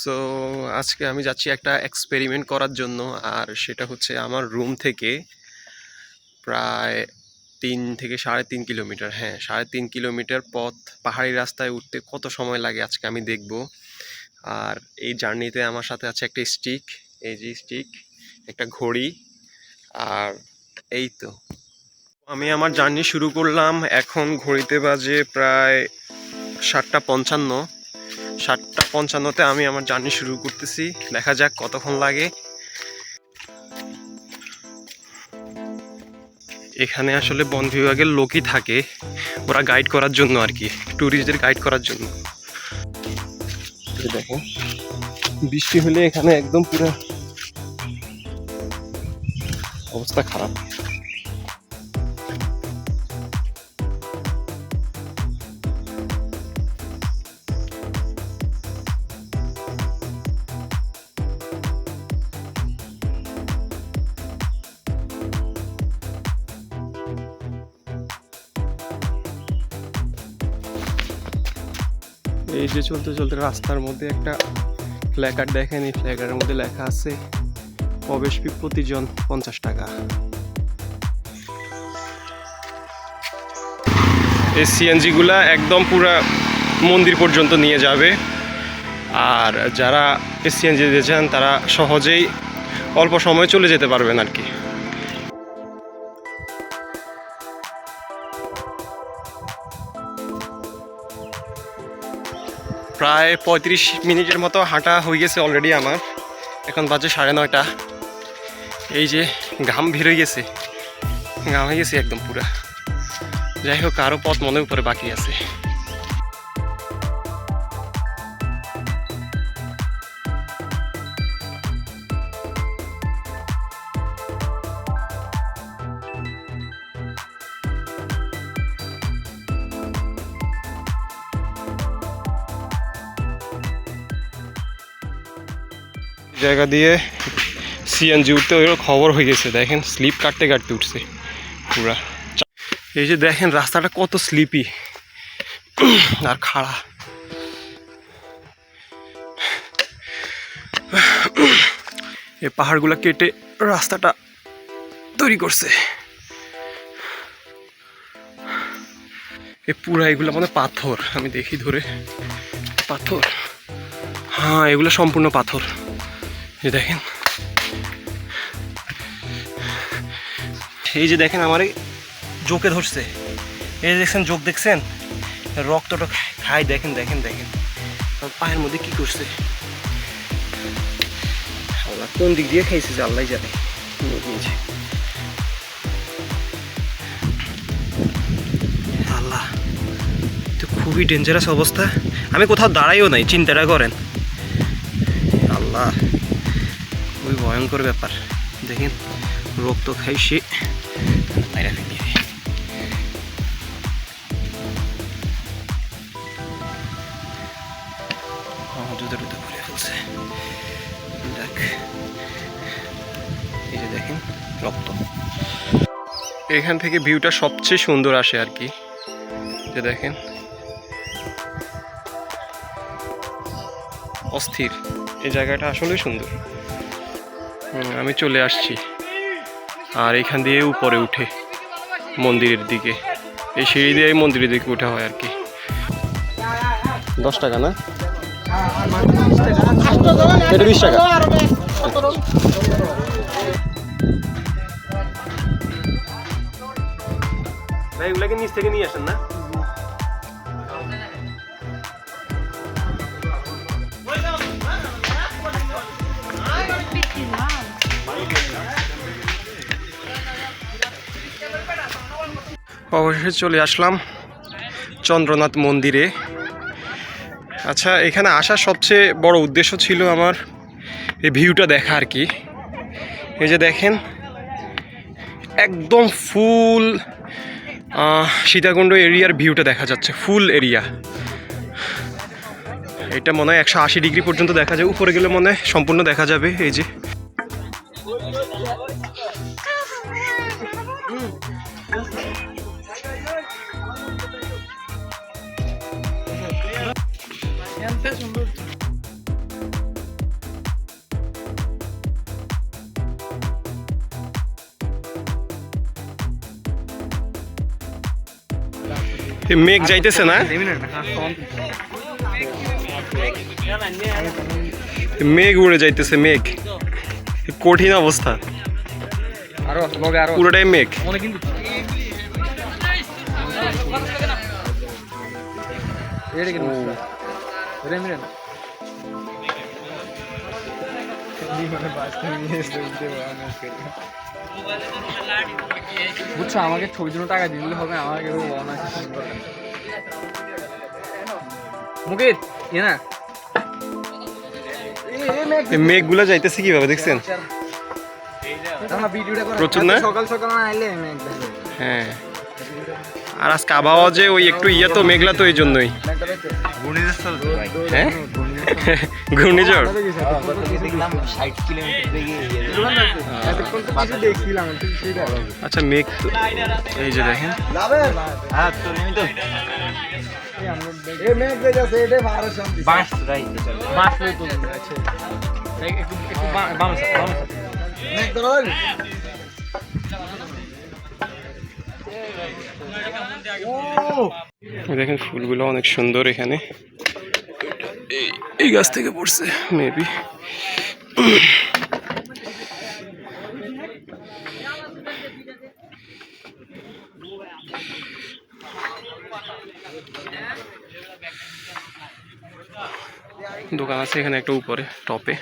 So আজকে আমি যাচ্ছি একটা এক্সপেরিমেন্ট করার জন্য, আর সেটা হচ্ছে আমার রুম থেকে প্রায় 3 থেকে 3.5 কিলোমিটার। হ্যাঁ, 3.5 কিলোমিটার পথ পাহাড়ি রাস্তায় উঠতে কত সময় লাগে আজকে আমি দেখব। আর এই জার্নিতে আমার সাথে আছে একটা স্টিক, এই যে স্টিক, একটা ঘড়ি, আর এই তো আমি আমার জার্নি শুরু করলাম। এখন ঘড়িতে বাজে প্রায় 7:55। 7:55-তে আমি আমার জার্নি শুরু করতেছি। দেখা যাক কতক্ষণ লাগে। এখানে আসলে বন বিভাগের লোকই থাকে, ওরা গাইড করার জন্য আর কি, ট্যুরিস্টদের গাইড করার জন্য। দেখো, বৃষ্টি হলে এখানে একদম পুরো অবস্থা খারাপ। এই যে চলতে চলতে রাস্তার মধ্যে একটা প্ল্যাকার্ড দেখেন, এই প্ল্যাকার্ডের মধ্যে লেখা আছে প্রবেশ ফি প্রতিজন 50 টাকা। এই সিএনজি গুলা একদম পুরা মন্দির পর্যন্ত নিয়ে যাবে, আর যারা এই সিএনজি দিতে চান তারা সহজেই অল্প সময়ে চলে যেতে পারবেন আর কি। প্রায় 35 মিনিটের মতো হাঁটা হয়ে গেছে অলরেডি আমার। এখন বাজে 9:30। এই যে ঘাম বের হয়ে গেছে, ঘাম হয়ে গেছে একদম পুরা। যাই হোক, আরও পথ মনে উপরে বাকি আছে। জায়গা দিয়ে সিএনজি উঠতে ওই খবর হয়ে গেছে, দেখেন স্লিপ কাটতে কাটতে উঠছে পুরা। এই যে দেখেন রাস্তাটা কত স্লিপি আর খাড়া। এই পাহাড়গুলো কেটে রাস্তাটা তৈরি করছে। এই পুরা এগুলো মানে পাথর, আমি দেখি ধরে, পাথর। হ্যাঁ, এগুলো সম্পূর্ণ পাথর। এই দেখেন, এই যে দেখেন আমার এই জোকে ধরছে, এই দেখছেন জোক, দেখছেন রক্তটা খাই, দেখেন দেখেন দেখেন পায়ের মধ্যে কি করছে। আল্লাহ, কোন দিক দিয়ে খাইছে যে আল্লাহ জানে। আল্লাহ, তো খুবই ডেঞ্জারাস অবস্থা। আমি কোথাও দাঁড়াইও নাই, চিন্তাটা করেন। আল্লাহ, খুবই ভয়ঙ্কর ব্যাপার। দেখেন রক্ত খাইছে, মাইরা ফেলি। জুতো টুতো ভরে ফেলছে। দেখ, এই যে দেখেন রক্ত। এখান থেকে ভিউটা সবচেয়ে সুন্দর আসে আর কি। যে দেখেন অস্থির, এই জায়গাটা আসলেই সুন্দর। আমি চলে আসছি, আর এখান দিয়ে উপরে উঠে মন্দিরের দিকে, এই সিঁড়ি দিয়ে মন্দিরের দিকে উঠা হয় আর কি। 10 টাকা না, এটা 20 টাকা। ভাই এগুলাকে নিচ থেকে নিয়ে আসেন না? অবশেষে চলে আসলাম চন্দ্রনাথ মন্দিরে। আচ্ছা, এখানে আসার সবচেয়ে বড় উদ্দেশ্য ছিল আমার এই ভিউটা দেখা আর কি। এই যে দেখেন একদম ফুল সীতাকুণ্ড এরিয়ার ভিউটা দেখা যাচ্ছে, ফুল এরিয়া। এটা মনে হয় 180 ডিগ্রি পর্যন্ত দেখা যায়, উপরে গেলে মনে হয় সম্পূর্ণ দেখা যাবে। এই যে মেঘ যাইতেছে না, মেঘ উড়ে যাইতেছে, মেঘ, কঠিন অবস্থা, পুরোটাই মেঘ। বুঝছো, আমাকে ছবির জন্য টাকা দিলে হবে, আমাকে মুকিত না মেঘগুলো যাইতেছে কিভাবে দেখছেন, প্রচুর না? সকাল সকাল না আইলে হ্যাঁ, আর আজকে আবহাওয়া যে ওই একটু ইয়ে তো মেঘলা, তো এই জন্যই। হ্যাঁ, ঘূর্ণিঝড়। আচ্ছা, মেঘ তো এই যে দেখেন, দেখেন ফুলগুলো অনেক সুন্দর এখানে, এই গাছ থেকে পড়ছে মেবি। দোকান আছে এখানে একটা উপরে টপে।